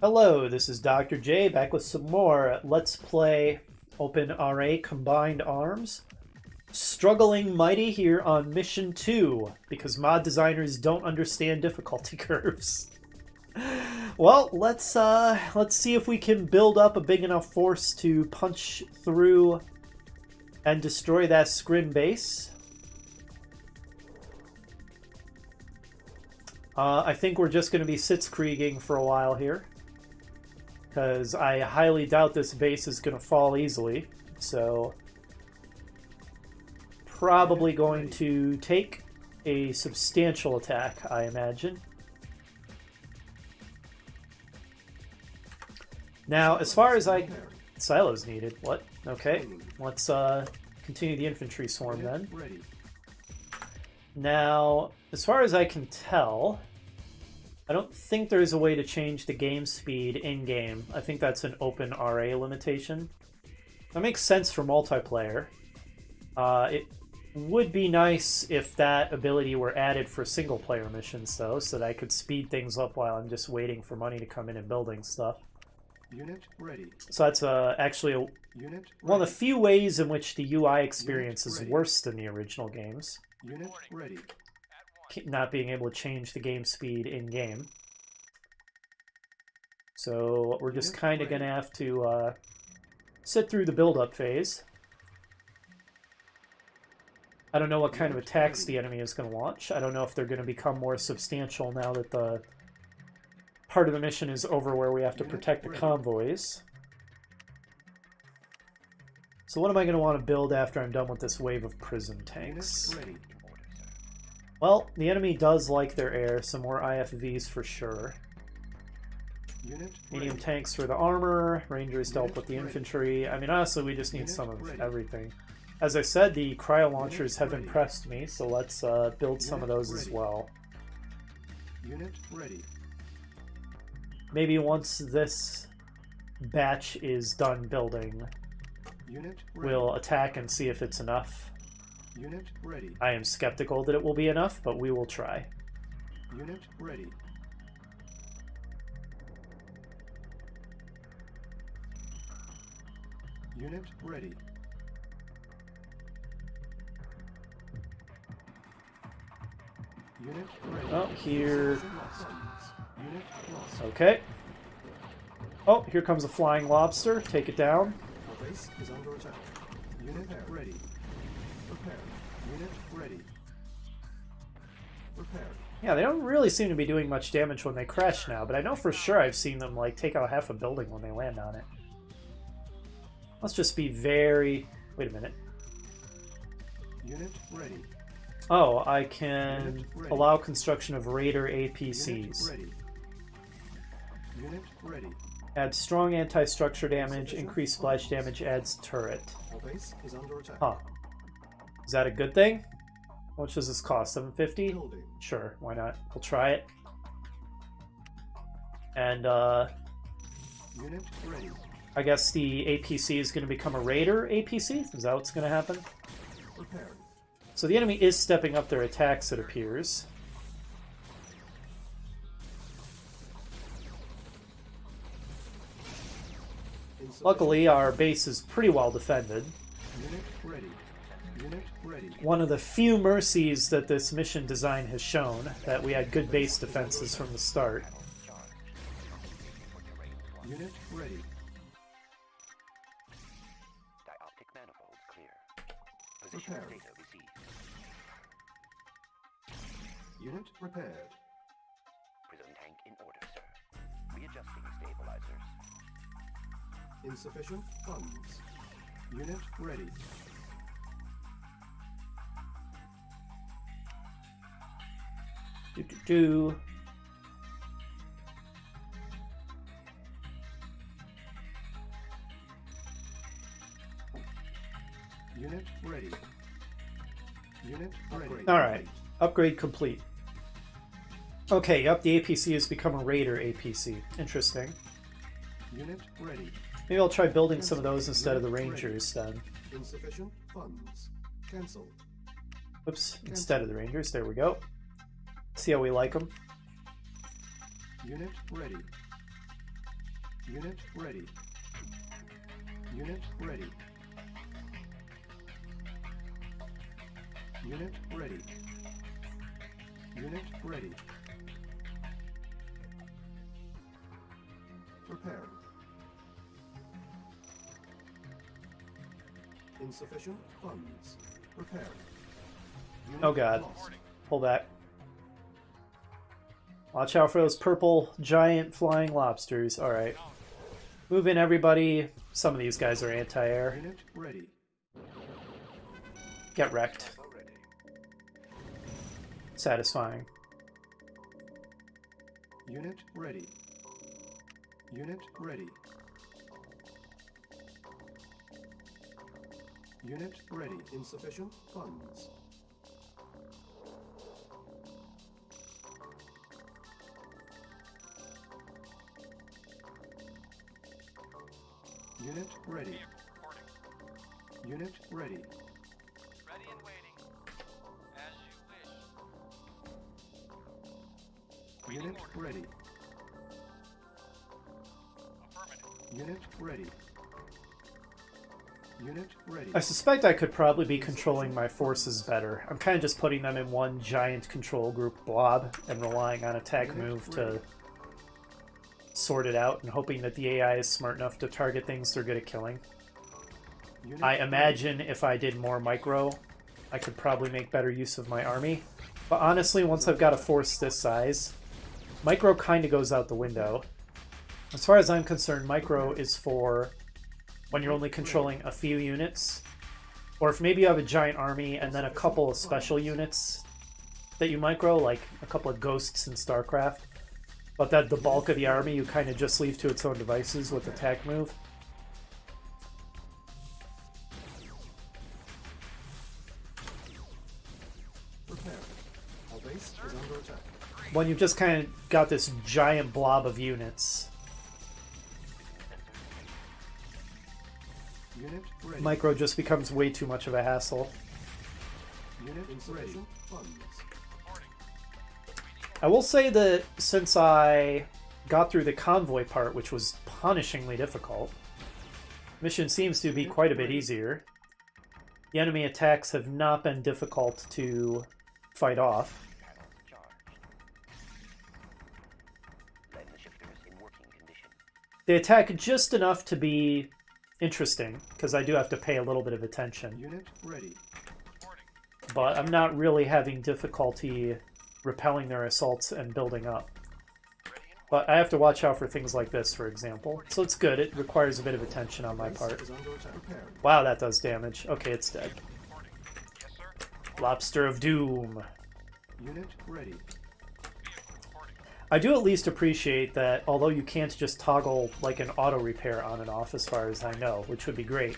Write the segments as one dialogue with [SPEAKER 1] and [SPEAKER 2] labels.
[SPEAKER 1] Hello, this is Dr. J back with some more Let's Play OpenRA Combined Arms. Struggling mighty here on Mission 2 because mod designers don't understand difficulty curves. Well, let's see if we can build up a big enough force to punch through and destroy that Skrin base. I think we're just going to be sitzkrieging for a while here, because I highly doubt this base is going to fall easily. So, probably going to take a substantial attack, I imagine. Now, as far as silos needed. What? Okay, let's continue the infantry swarm then. Now, as far as I can tell, I don't think there's a way to change the game speed in-game. I think that's an OpenRA limitation. That makes sense for multiplayer. It would be nice if that ability were added for single-player missions, though, so that I could speed things up while I'm just waiting for money to come in and building stuff.
[SPEAKER 2] Unit ready.
[SPEAKER 1] So that's actually one of the few ways in which the UI experience is worse than the original games.
[SPEAKER 2] Unit ready.
[SPEAKER 1] Not being able to change the game speed in-game. So we're just kind of going to have to sit through the build-up phase. I don't know what kind of attacks the enemy is going to launch. I don't know if they're going to become more substantial now that the part of the mission is over where we have to protect the convoys. So what am I going to want to build after I'm done with this wave of prison tanks? Well, the enemy does like their air, some more IFVs for sure. Medium tanks for the armor, rangers to help with the infantry. I mean, honestly, we just need some of everything. As I said, the cryo launchers have impressed me, so let's build some of those as well.
[SPEAKER 2] Unit ready.
[SPEAKER 1] Maybe once this batch is done building, we'll attack and see if it's enough.
[SPEAKER 2] Unit ready.
[SPEAKER 1] I am skeptical that it will be enough, but we will try.
[SPEAKER 2] Unit ready. Unit ready. Unit ready.
[SPEAKER 1] Oh, here.
[SPEAKER 2] Unit lost.
[SPEAKER 1] Okay. Oh, here comes a flying lobster. Take it down.
[SPEAKER 2] Our base is under attack. Unit ready. Prepare. Unit ready. Prepare.
[SPEAKER 1] Yeah, they don't really seem to be doing much damage when they crash now, but I know for sure I've seen them like take out half a building when they land on it. Let's just be very... Wait a minute.
[SPEAKER 2] Unit ready.
[SPEAKER 1] Oh, I can allow construction of Raider APCs.
[SPEAKER 2] Unit ready. Unit ready.
[SPEAKER 1] Add strong anti-structure damage, increase splash damage, adds turret.
[SPEAKER 2] Our base is under attack.
[SPEAKER 1] Huh. Is that a good thing? How much does this cost? $750?
[SPEAKER 2] Building.
[SPEAKER 1] Sure, why not? We'll try it. And,
[SPEAKER 2] Unit ready.
[SPEAKER 1] I guess the APC is going to become a Raider APC? Is that what's going to happen?
[SPEAKER 2] Preparing.
[SPEAKER 1] So the enemy is stepping up their attacks, it appears. Luckily, our base is pretty well defended.
[SPEAKER 2] Unit ready. Unit ready.
[SPEAKER 1] One of the few mercies that this mission design has shown, that we had good base defenses from the start.
[SPEAKER 2] Unit ready.
[SPEAKER 3] Dioptic manifold clear. Position
[SPEAKER 2] Prepared.
[SPEAKER 3] data received.
[SPEAKER 2] Unit repaired.
[SPEAKER 3] Prism tank in order, sir. Readjusting stabilizers.
[SPEAKER 2] Insufficient funds. Unit ready.
[SPEAKER 1] Do.
[SPEAKER 2] Unit ready. Unit ready.
[SPEAKER 1] Alright, upgrade complete. Okay, yep, the APC has become a Raider APC. Interesting.
[SPEAKER 2] Unit ready.
[SPEAKER 1] Maybe I'll try building some of those instead of the Rangers then.
[SPEAKER 2] Insufficient funds. Cancel.
[SPEAKER 1] Oops, instead of the Rangers, there we go. See how we like them.
[SPEAKER 2] Unit ready. Unit ready. Unit ready. Unit ready. Unit ready. Prepare. Insufficient funds. Prepare. Unit
[SPEAKER 1] Oh god.
[SPEAKER 2] lost.
[SPEAKER 1] Pull back. Watch out for those purple giant flying lobsters. Alright. Move in, everybody. Some of these guys are anti-air.
[SPEAKER 2] Unit ready.
[SPEAKER 1] Get wrecked. Satisfying.
[SPEAKER 2] Unit ready. Unit ready. Unit ready. Insufficient funds. Unit ready. Unit ready.
[SPEAKER 4] Ready and waiting. As you wish.
[SPEAKER 2] Unit ready.
[SPEAKER 4] Affirmative.
[SPEAKER 2] Unit ready. Unit ready.
[SPEAKER 1] I suspect I could probably be controlling my forces better. I'm kind of just putting them in one giant control group blob and relying on attack move to sort it out and hoping that the AI is smart enough to target things they're good at killing.
[SPEAKER 2] Unit
[SPEAKER 1] I imagine if I did more micro, I could probably make better use of my army. But honestly, once I've got a force this size, micro kind of goes out the window. As far as I'm concerned, micro is for when you're only controlling a few units, or if maybe you have a giant army and then a couple of special units that you micro, like a couple of ghosts in StarCraft, but that the bulk of the army you kind of just leave to its own devices with attack move.
[SPEAKER 2] Prepare. Our base is under attack.
[SPEAKER 1] When you've just kind of got this giant blob of units,
[SPEAKER 2] Unit ready.
[SPEAKER 1] micro just becomes way too much of a hassle.
[SPEAKER 2] Unit insufficient funds.
[SPEAKER 1] I will say that since I got through the convoy part, which was punishingly difficult, mission seems to be quite a bit easier. The enemy attacks have not been difficult to fight off.
[SPEAKER 3] Panels charged. Then the shifters in working condition.
[SPEAKER 1] They attack just enough to be interesting, because I do have to pay a little bit of attention.
[SPEAKER 2] Unit ready.
[SPEAKER 1] But I'm not really having difficulty repelling their assaults and building up. But I have to watch out for things like this, for example. So it's good. It requires a bit of attention on my
[SPEAKER 2] Base
[SPEAKER 1] part.
[SPEAKER 2] is under attack. Prepare.
[SPEAKER 1] Wow, that does damage. Okay, it's dead.
[SPEAKER 4] Yes, sir.
[SPEAKER 1] Lobster of Doom.
[SPEAKER 2] Unit ready.
[SPEAKER 1] I do at least appreciate that, although you can't just toggle like an auto repair on and off as far as I know, which would be great.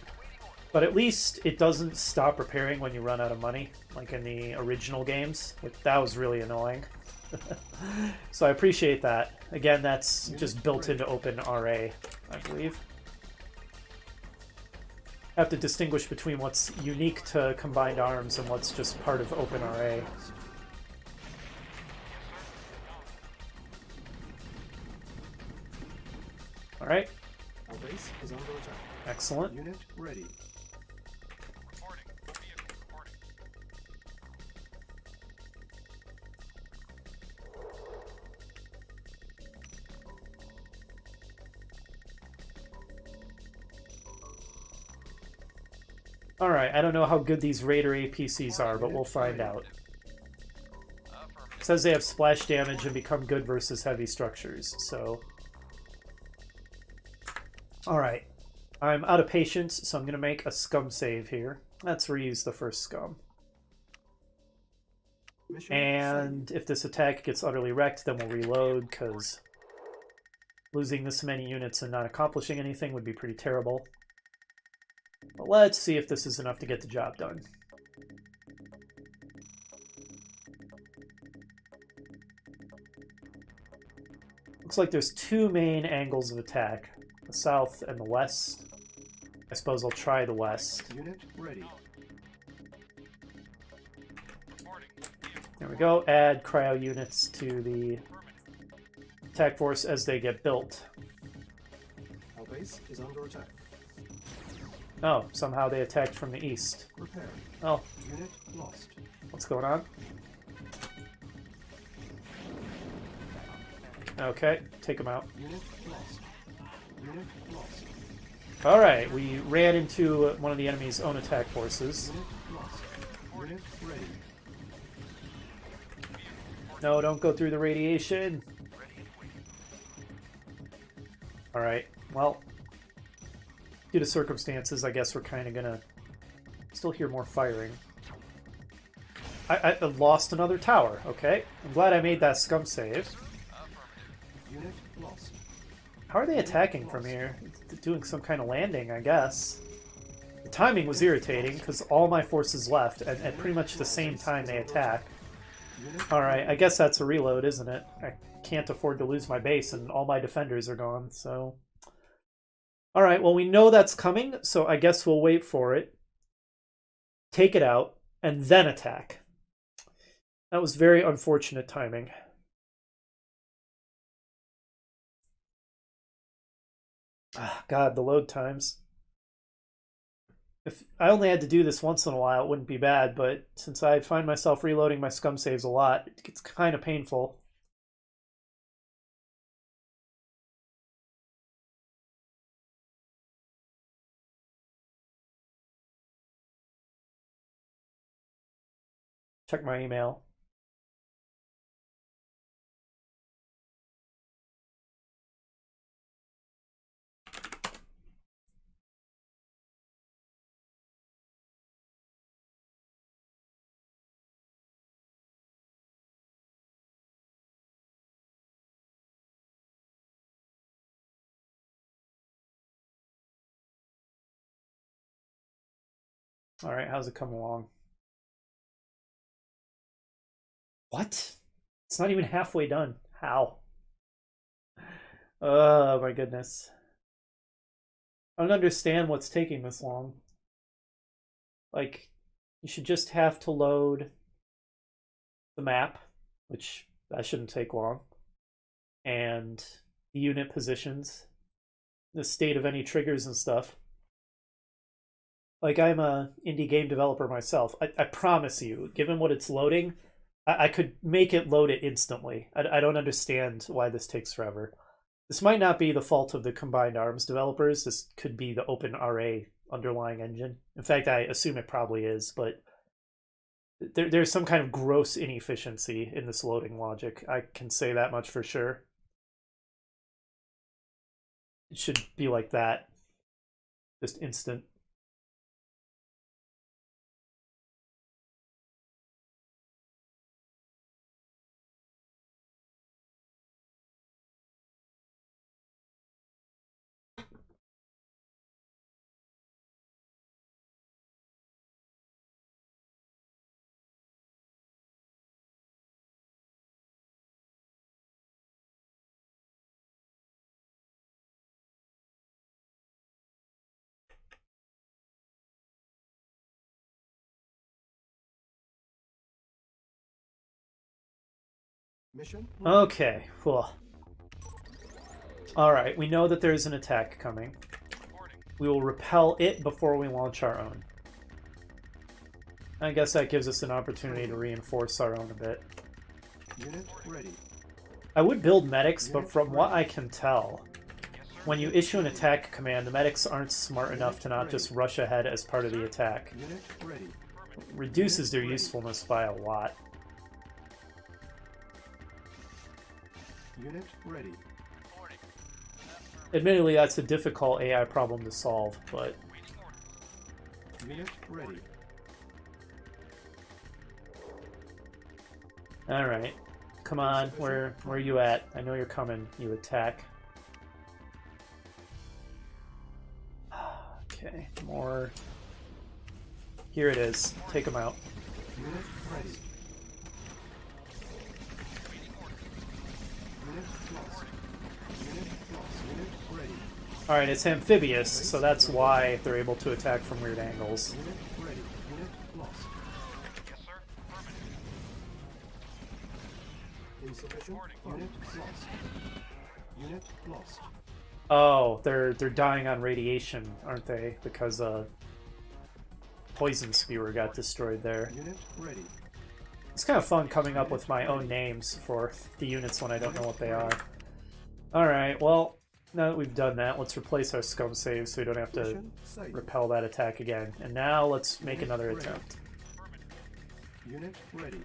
[SPEAKER 1] But at least it doesn't stop repairing when you run out of money, like in the original games. That was really annoying. So I appreciate that. Again, that's just built into OpenRA, I believe. I have to distinguish between what's unique to Combined Arms and what's just part of OpenRA. Alright,
[SPEAKER 2] Our base is under attack.
[SPEAKER 1] excellent.
[SPEAKER 2] Unit ready.
[SPEAKER 4] Reporting. Vehicle reporting.
[SPEAKER 1] Alright, I don't know how good these Raider APCs are, but we'll find out. It says they have splash damage and become good versus heavy structures, so... Alright, I'm out of patience, so I'm going to make a scum save here. Let's reuse the first scum.
[SPEAKER 2] Mission
[SPEAKER 1] And if this attack gets utterly wrecked, then we'll reload, because losing this many units and not accomplishing anything would be pretty terrible. But let's see if this is enough to get the job done. Looks like there's two main angles of attack, the south and the west. I suppose I'll try the west.
[SPEAKER 2] Unit ready.
[SPEAKER 1] There we go. Add cryo units to the attack force as they get built.
[SPEAKER 2] Base is under attack.
[SPEAKER 1] Oh, somehow they attacked from the east.
[SPEAKER 2] Repair.
[SPEAKER 1] Oh,
[SPEAKER 2] Unit lost.
[SPEAKER 1] what's going on? Okay, take them out.
[SPEAKER 2] Unit lost. Unit lost.
[SPEAKER 1] Alright, we ran into one of the enemy's own attack forces.
[SPEAKER 2] Unit lost. Unit ready.
[SPEAKER 1] No, don't go through the radiation. Alright, well, due to circumstances, I guess we're kind of gonna still hear more firing. I lost another tower, okay. I'm glad I made that scum save.
[SPEAKER 2] Unit lost.
[SPEAKER 1] How are they attacking from here? Doing some kind of landing, I guess. The timing was irritating, because all my forces left, and at pretty much the same time they attack. Alright, I guess that's a reload, isn't it? I can't afford to lose my base, and all my defenders are gone, so... Alright, well we know that's coming, so I guess we'll wait for it. Take it out, and then attack. That was very unfortunate timing. Ah, God, the load times. If I only had to do this once in a while, it wouldn't be bad, but since I find myself reloading my scum saves a lot, it gets kind of painful. Check my email. All right, how's it come along? What? It's not even halfway done. How? Oh my goodness. I don't understand what's taking this long. Like, you should just have to load the map, which that shouldn't take long, and the unit positions, the state of any triggers and stuff. Like, I'm a indie game developer myself. I promise you, given what it's loading, I could make it load it instantly. I don't understand why this takes forever. This might not be the fault of the Combined Arms developers. This could be the OpenRA underlying engine. In fact, I assume it probably is, but there's some kind of gross inefficiency in this loading logic. I can say that much for sure. It should be like that. Just instant.
[SPEAKER 2] Mission.
[SPEAKER 1] Okay, cool. Alright, we know that there's an attack coming. We will repel it before we launch our own. I guess that gives us an opportunity to reinforce our own a bit.
[SPEAKER 2] Unit ready.
[SPEAKER 1] I would build medics, but from what I can tell, when you issue an attack command, the medics aren't smart enough to not just rush ahead as part of the attack.
[SPEAKER 2] Unit ready.
[SPEAKER 1] Reduces their usefulness by a lot.
[SPEAKER 2] Unit ready.
[SPEAKER 1] Admittedly, that's a difficult AI problem to solve, but...
[SPEAKER 2] Unit ready.
[SPEAKER 1] Alright. Come on, where are you at? I know you're coming, you attack. Okay, more... Here it is. Take them out.
[SPEAKER 2] Unit ready. Unit lost. Unit lost. Unit ready.
[SPEAKER 1] Alright, it's amphibious, so that's why they're able to attack from weird angles.
[SPEAKER 2] Unit ready. Unit lost.
[SPEAKER 4] Yes, sir. Affirmative.
[SPEAKER 2] Insufficient. Unit lost. Unit lost.
[SPEAKER 1] Oh, they're dying on radiation, aren't they? Because poison spewer got destroyed there.
[SPEAKER 2] Unit ready.
[SPEAKER 1] It's kind of fun coming up with my own names for the units when I don't know what they are. Alright, well, now that we've done that, let's replace our scum save so we don't have to
[SPEAKER 2] Mission safe.
[SPEAKER 1] repel that attack again. And now let's make another attempt.
[SPEAKER 2] Unit ready.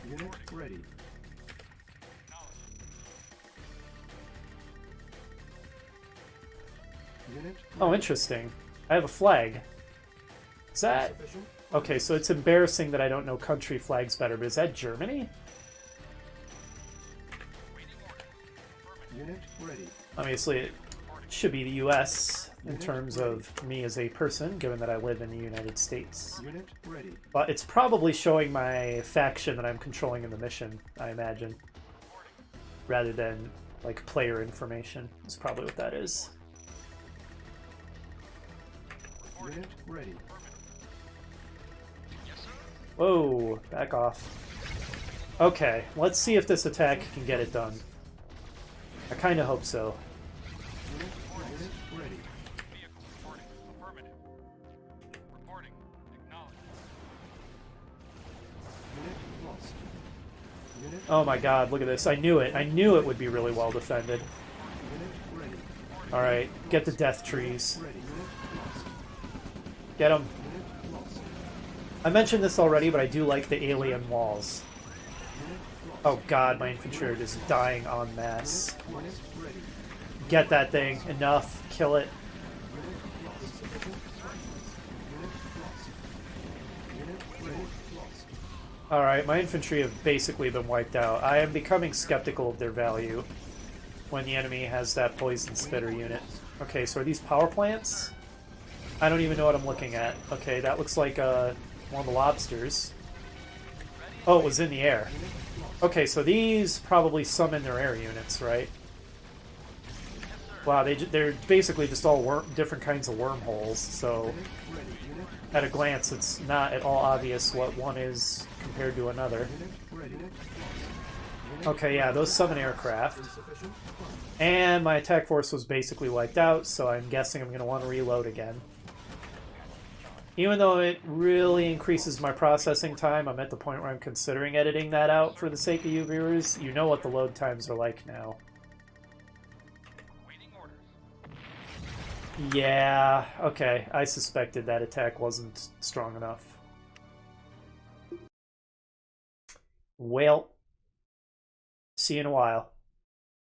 [SPEAKER 2] Unit ready. Unit
[SPEAKER 1] Oh,
[SPEAKER 2] ready.
[SPEAKER 1] interesting. I have a flag. Is that...
[SPEAKER 2] Sufficient.
[SPEAKER 1] Okay, so it's embarrassing that I don't know country flags better, but is that Germany?
[SPEAKER 2] Unit ready.
[SPEAKER 1] Obviously, it should be the US in terms of me as a person, given that I live in the United States.
[SPEAKER 2] Unit ready.
[SPEAKER 1] But it's probably showing my faction that I'm controlling in the mission, I imagine. Rather than, like, player information. Is probably what that is.
[SPEAKER 2] Unit ready.
[SPEAKER 1] Whoa, back off. Okay, let's see if this attack can get it done. I kind of hope so.
[SPEAKER 2] Unit ready.
[SPEAKER 4] Vehicle reporting. Affirmative. Reporting. Acknowledged.
[SPEAKER 2] Unit lost. Unit
[SPEAKER 1] Oh my god, look at this. I knew it. I knew it would be really well defended.
[SPEAKER 2] Unit ready.
[SPEAKER 1] Alright, get the death trees.
[SPEAKER 2] Ready. Unit lost.
[SPEAKER 1] Get them.
[SPEAKER 2] Unit lost.
[SPEAKER 1] I mentioned this already, but I do like the alien walls.
[SPEAKER 2] Unit lost.
[SPEAKER 1] Oh god, my infantry are just dying en masse.
[SPEAKER 2] Unit ready.
[SPEAKER 1] Get that thing. Enough. Kill it.
[SPEAKER 2] Unit lost. Insufficient strength. Unit lost. Unit ready. Lost.
[SPEAKER 1] Alright, my infantry have basically been wiped out. I am becoming skeptical of their value when the enemy has that poison spitter unit. Okay, so are these power plants? I don't even know what I'm looking at. Okay, that looks like one of the lobsters. Oh, it was in the air. Okay, so these probably summon their air units, right? Wow, they're basically just all different kinds of wormholes, so
[SPEAKER 2] Ready. Unit
[SPEAKER 1] at a glance it's not at all obvious what one is compared to another.
[SPEAKER 2] Unit ready. Unit lost. Unit
[SPEAKER 1] Okay, yeah, those summon aircraft.
[SPEAKER 2] insufficient funds.
[SPEAKER 1] And my attack force was basically wiped out, so I'm guessing I'm going to want to reload again. Even though it really increases my processing time, I'm at the point where I'm considering editing that out for the sake of you viewers. You know what the load times are like now.
[SPEAKER 4] Waiting orders.
[SPEAKER 1] Yeah, okay. I suspected that attack wasn't strong enough. Well, see you in a while.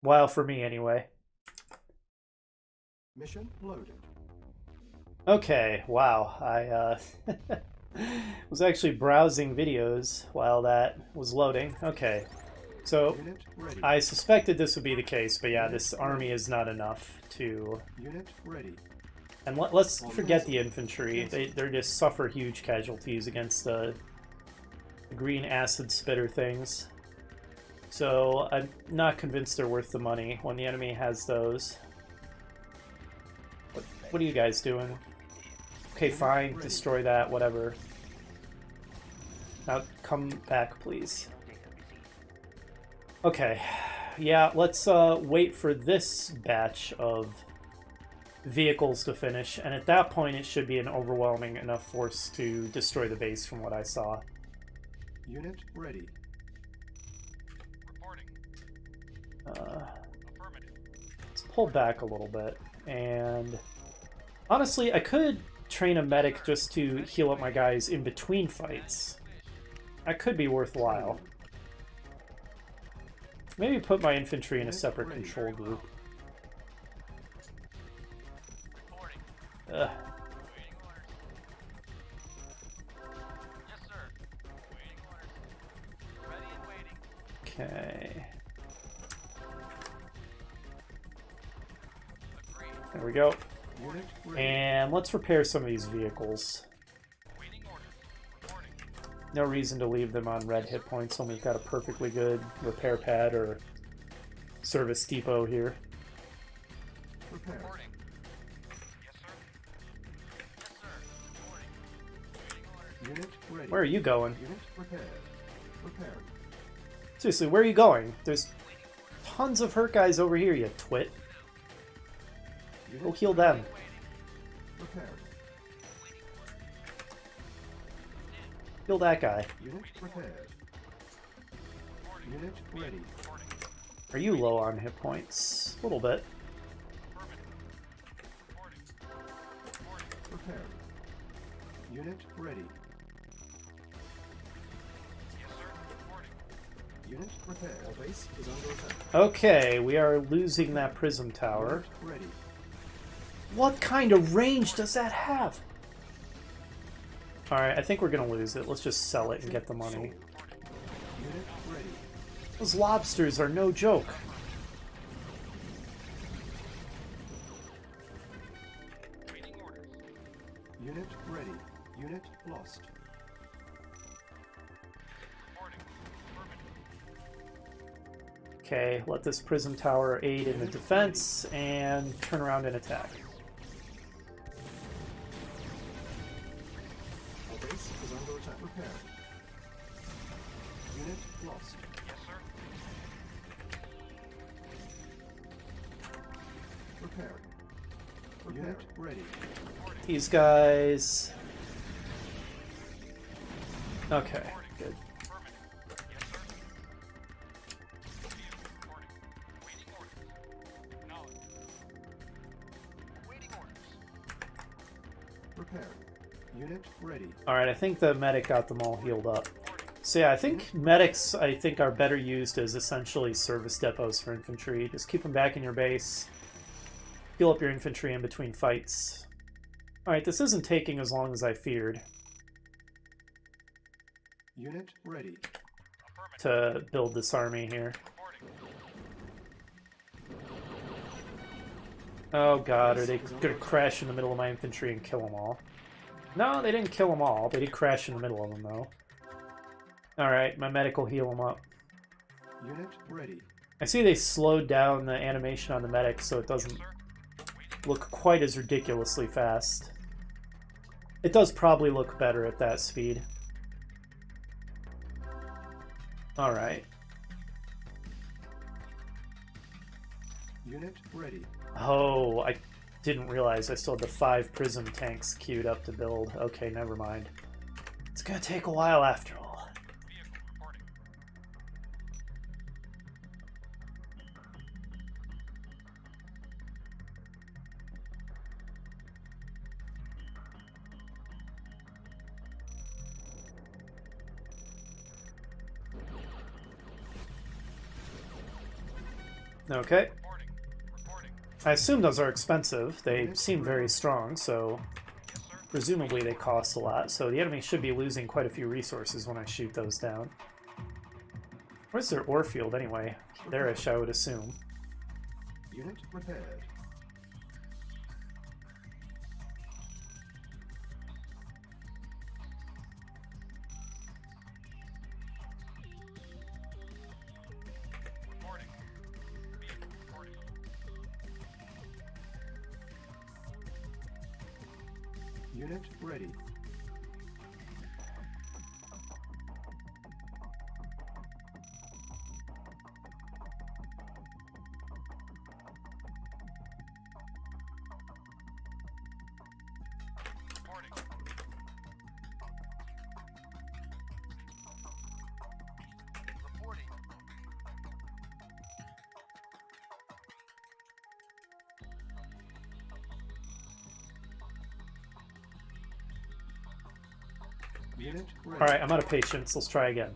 [SPEAKER 1] While for me, anyway.
[SPEAKER 2] Mission loaded.
[SPEAKER 1] Okay, wow. I was actually browsing videos while that was loading. Okay, so
[SPEAKER 2] Unit ready.
[SPEAKER 1] I suspected this would be the case, but yeah, this army is not enough to...
[SPEAKER 2] Unit ready.
[SPEAKER 1] And let's forget the infantry. They just suffer huge casualties against the green acid spitter things. So I'm not convinced they're worth the money when the enemy has those. What are you guys doing? Okay, fine. Destroy that, whatever. Now come back, please. Okay. Yeah, let's wait for this batch of vehicles to finish, and at that point it should be an overwhelming enough force to destroy the base from what I saw.
[SPEAKER 2] Unit ready.
[SPEAKER 4] Reporting. Affirmative.
[SPEAKER 1] Let's pull back a little bit, and honestly, I could train a medic just to heal up my guys in between fights. That could be worthwhile. Maybe put my infantry in a separate control group.
[SPEAKER 4] Reporting.
[SPEAKER 1] Ugh.
[SPEAKER 4] Waiting orders. Yes, sir. Waiting orders. Ready and waiting.
[SPEAKER 1] Okay.
[SPEAKER 4] Agreed.
[SPEAKER 1] There we go.
[SPEAKER 2] Unit ready.
[SPEAKER 1] And let's repair some of these vehicles.
[SPEAKER 4] Waiting orders. Reporting.
[SPEAKER 1] No reason to leave them on red hit points when we've got a perfectly good repair pad or service depot here.
[SPEAKER 2] Prepare.
[SPEAKER 4] Reporting. Yes, sir. Yes, sir. Reporting. Waiting orders.
[SPEAKER 2] Unit ready.
[SPEAKER 1] Where are you going?
[SPEAKER 2] Unit prepared. Prepared.
[SPEAKER 1] Seriously, where are you going? There's tons of hurt guys over here, you twit. Go heal them.
[SPEAKER 2] Prepared.
[SPEAKER 1] Heal that guy.
[SPEAKER 2] Unit prepared. Unit ready.
[SPEAKER 1] Are you low on hit points? A little bit.
[SPEAKER 2] Prepared. Unit ready.
[SPEAKER 4] Yes, sir. Reporting.
[SPEAKER 2] Unit prepared. Our base is under attack.
[SPEAKER 1] Okay, we are losing that prism tower.
[SPEAKER 2] Unit ready.
[SPEAKER 1] What kind of range does that have? Alright, I think we're gonna lose it. Let's just sell it and get the money.
[SPEAKER 2] Unit ready.
[SPEAKER 1] Those lobsters are no joke.
[SPEAKER 4] Waiting orders.
[SPEAKER 2] Unit ready. Unit lost.
[SPEAKER 4] Reporting. Affirmative.
[SPEAKER 1] Okay, let this prism tower aid in the defense and turn around and attack.
[SPEAKER 2] Our base is under attack. Prepared. Unit lost.
[SPEAKER 4] Yes, sir.
[SPEAKER 2] Prepared. Unit ready.
[SPEAKER 1] These guys... Okay, good.
[SPEAKER 4] Affirmative. Yes, sir. Reporting. Waiting orders. Acknowledged. Waiting orders.
[SPEAKER 2] Prepared. Unit ready.
[SPEAKER 1] Alright, I think the medic got them all healed up. So yeah, I think medics, are better used as essentially service depots for infantry. Just keep them back in your base. Heal up your infantry in between fights. Alright, this isn't taking as long as I feared
[SPEAKER 2] Unit ready.
[SPEAKER 1] to build this army here. Oh god, are they gonna crash in the middle of my infantry and kill them all? No, they didn't kill them all. They did crash in the middle of them, though. Alright, my medic will heal them up.
[SPEAKER 2] Unit ready.
[SPEAKER 1] I see they slowed down the animation on the medic so it doesn't look quite as ridiculously fast. It does probably look better at that speed. Alright.
[SPEAKER 2] Unit ready.
[SPEAKER 1] Oh, I didn't realize I still had the 5 prism tanks queued up to build. Okay, never mind. It's gonna take a while after all.
[SPEAKER 4] Vehicle reporting.
[SPEAKER 1] Okay.
[SPEAKER 4] Reporting. Reporting.
[SPEAKER 1] I assume those are expensive. They seem very strong, so
[SPEAKER 4] Yes, sir.
[SPEAKER 1] presumably they cost a lot. So the enemy should be losing quite a few resources when I shoot those down. Where's their ore field anyway? There-ish, I would assume.
[SPEAKER 2] Unit prepared.
[SPEAKER 4] Reporting. Vehicle reporting.
[SPEAKER 2] Unit ready.
[SPEAKER 4] Reporting. Reporting.
[SPEAKER 2] Unit ready.
[SPEAKER 1] Alright, I'm out of patience. Let's try again.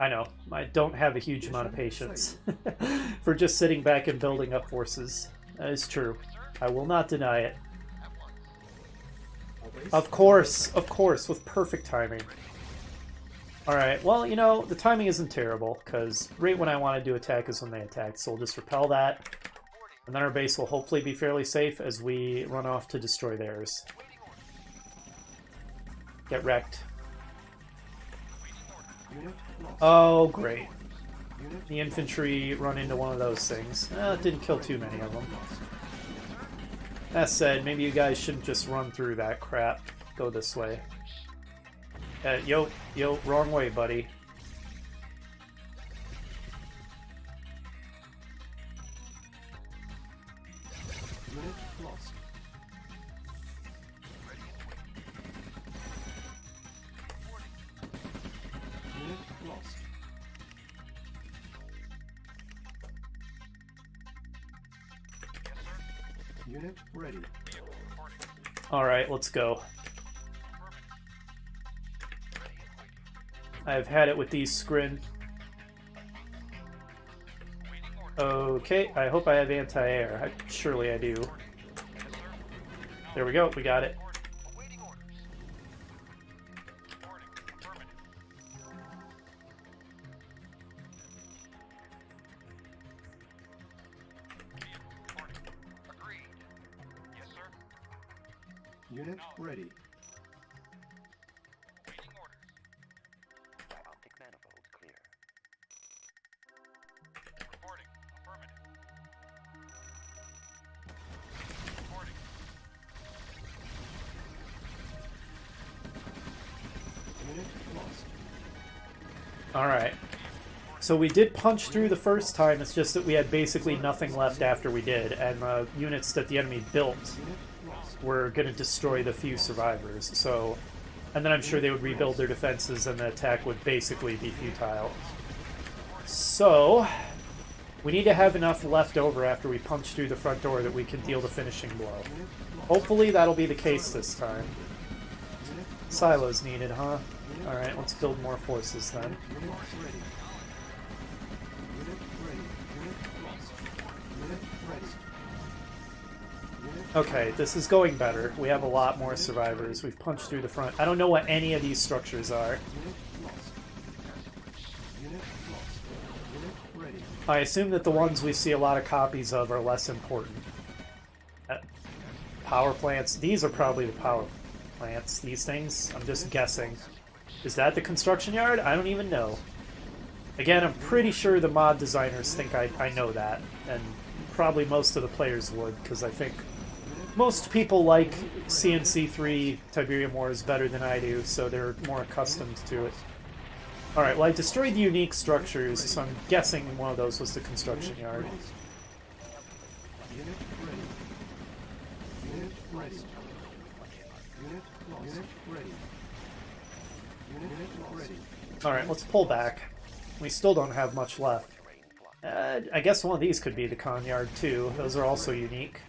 [SPEAKER 1] I know, I don't have a huge amount of patience for just sitting back and building up forces. That is true. I will not deny it.
[SPEAKER 4] At once.
[SPEAKER 2] Our base
[SPEAKER 1] Of course, with perfect timing. Alright, well, you know, the timing isn't terrible, because right when I wanted to attack is when they attack, so we'll just repel that, and then our base will hopefully be fairly safe as we run off to destroy theirs.
[SPEAKER 4] Waiting orders.
[SPEAKER 1] Get wrecked.
[SPEAKER 4] Waiting orders.
[SPEAKER 2] Unit lost.
[SPEAKER 1] Oh, great.
[SPEAKER 2] Unit
[SPEAKER 1] The infantry run into one of those things. It didn't kill too many of them. That said, maybe you guys shouldn't just run through that crap. Go this way. Yo, wrong way, buddy.
[SPEAKER 2] lost.
[SPEAKER 4] Ready and waiting. Reporting.
[SPEAKER 2] Unit lost.
[SPEAKER 4] Yes, sir.
[SPEAKER 2] Unit ready.
[SPEAKER 4] Vehicle reporting.
[SPEAKER 1] Alright, let's go.
[SPEAKER 4] Affirmative. Ready and waiting.
[SPEAKER 1] I've had it with these scrin.
[SPEAKER 4] Waiting order.
[SPEAKER 1] Okay, I hope I have anti-air. Surely I do.
[SPEAKER 4] Yes, sir.
[SPEAKER 1] There we go, we got it.
[SPEAKER 4] Reporting. Awaiting orders. Reporting. Affirmative. Vehicle reporting. Agreed. Yes, sir.
[SPEAKER 2] Unit ready.
[SPEAKER 4] Waiting orders.
[SPEAKER 3] My optic manifolds clear.
[SPEAKER 4] Reporting. Affirmative. Reporting.
[SPEAKER 2] Unit lost.
[SPEAKER 1] Alright. So we did punch through the first time, it's just that we had basically nothing left after we did, and the units that the enemy built
[SPEAKER 2] Unit lost.
[SPEAKER 1] were going to destroy the few survivors, so... And then I'm sure they would rebuild their defenses and the attack would basically be futile. So... We need to have enough left over after we punch through the front door that we can deal the finishing blow.
[SPEAKER 2] Unit lost.
[SPEAKER 1] Hopefully that'll be the case this time.
[SPEAKER 2] Unit
[SPEAKER 1] Silos needed, huh? Alright, let's build more forces then.
[SPEAKER 2] Unit ready. Unit ready. Unit lost. Unit ready. Unit
[SPEAKER 1] Okay, this is going better. We have a lot more survivors. We've punched through the front. I don't know what any of these structures are.
[SPEAKER 2] Unit lost. Unit lost. Unit ready.
[SPEAKER 1] I assume that the ones we see a lot of copies of are less important. Power plants. These are probably the power plants. These things. I'm just guessing. Is that the construction yard? I don't even know. Again, I'm pretty sure the mod designers think I know that. And probably most of the players would, because I think most people like CNC3 Tiberium Wars better than I do, so they're more accustomed to it. Alright, well I destroyed the unique structures, so I'm guessing one of those was the construction yard.
[SPEAKER 2] Unit ready. Unit ready. Unit lost. Unit ready. Unit ready.
[SPEAKER 1] Alright, let's pull back. We still don't have much left. I guess one of these could be the con yard too. Those are also unique.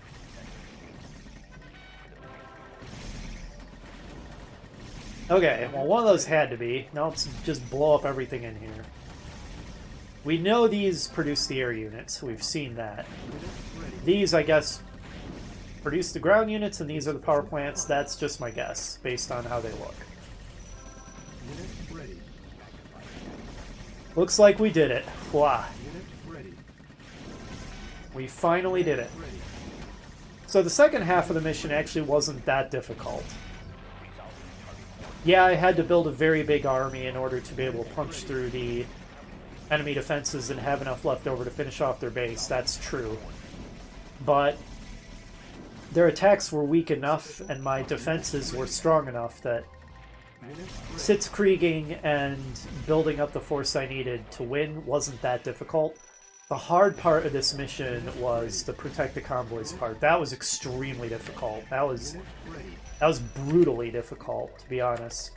[SPEAKER 1] Okay, well one of those had to be. Now let's just blow up everything in here. We know these produce the air units. We've seen that.
[SPEAKER 2] Unit ready.
[SPEAKER 1] These, I guess, produce the ground units, and these are the power plants. That's just my guess, based on how they look.
[SPEAKER 2] Unit ready.
[SPEAKER 1] Looks like we did it. Wow.
[SPEAKER 2] Unit ready.
[SPEAKER 1] We finally did it.
[SPEAKER 2] Ready.
[SPEAKER 1] So the second half of the mission actually wasn't that difficult. Yeah, I had to build a very big army in order to be able to punch through the enemy defenses and have enough left over to finish off their base. That's true. But their attacks were weak enough and my defenses were strong enough that
[SPEAKER 2] Unit ready.
[SPEAKER 1] Sitzkrieging and building up the force I needed to win wasn't that difficult. The hard part of this mission was the protect the convoys part. That was extremely difficult. That was brutally difficult, to be honest.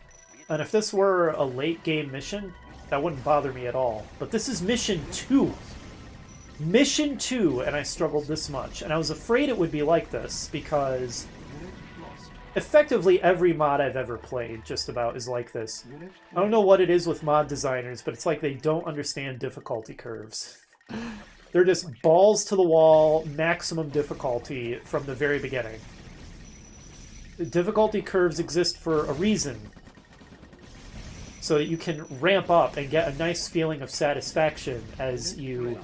[SPEAKER 1] And if this were a late game mission, that wouldn't bother me at all. But this is mission 2. Mission 2, and I struggled this much. And I was afraid it would be like this, because
[SPEAKER 2] Unit lost.
[SPEAKER 1] effectively every mod I've ever played just about is like this.
[SPEAKER 2] Unit
[SPEAKER 1] I don't know what it is with mod designers, but it's like they don't understand difficulty curves. They're just balls to the wall, maximum difficulty from the very beginning. The difficulty curves exist for a reason, so that you can ramp up and get a nice feeling of satisfaction as you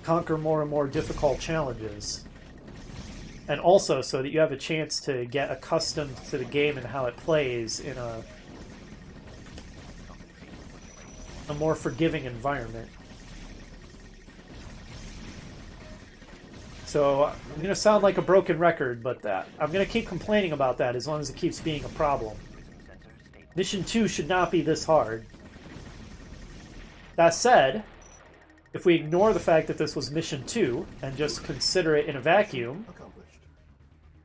[SPEAKER 1] conquer more and more difficult challenges. And also so that you have a chance to get accustomed to the game and how it plays in a more forgiving environment. So I'm going to sound like a broken record, but I'm going to keep complaining about that as long as it keeps being a problem. Mission 2 should not be this hard. That said, if we ignore the fact that this was Mission 2 and just consider it in a vacuum,
[SPEAKER 2] accomplished.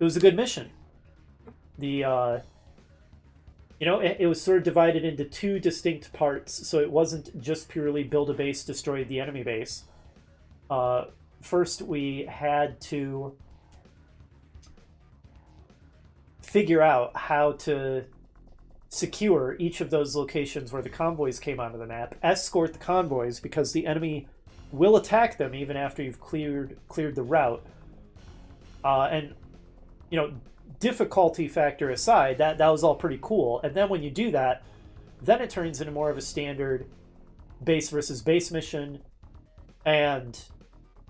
[SPEAKER 1] it was a good mission. The it was sort of divided into two distinct parts, so it wasn't just purely build a base, destroy the enemy base. First, we had to figure out how to secure each of those locations where the convoys came onto the map, escort the convoys because the enemy will attack them even after you've cleared the route. And difficulty factor aside, that was all pretty cool. And then when you do that, then it turns into more of a standard base versus base mission, and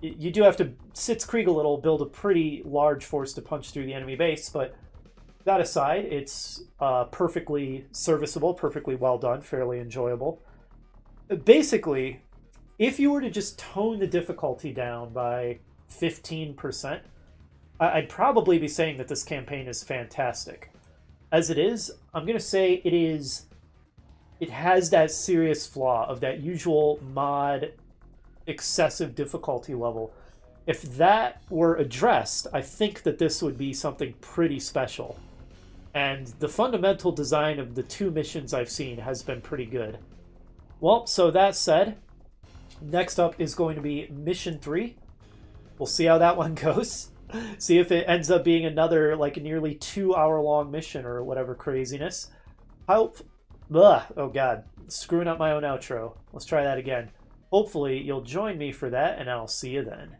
[SPEAKER 1] you do have to sitzkrieg a little, build a pretty large force to punch through the enemy base, but that aside, it's perfectly serviceable, perfectly well done, fairly enjoyable. Basically, if you were to just tone the difficulty down by 15%, I'd probably be saying that this campaign is fantastic. As it is, I'm going to say it has that serious flaw of that usual mod excessive difficulty level. If that were addressed, I think that this would be something pretty special. And the fundamental design of the two missions I've seen has been pretty good. Well, so that said, next up is going to be Mission 3. We'll see how that one goes. See if it ends up being another nearly 2-hour-long mission or whatever craziness. Oh god, screwing up my own outro. Let's try that again. Hopefully you'll join me for that, and I'll see you then.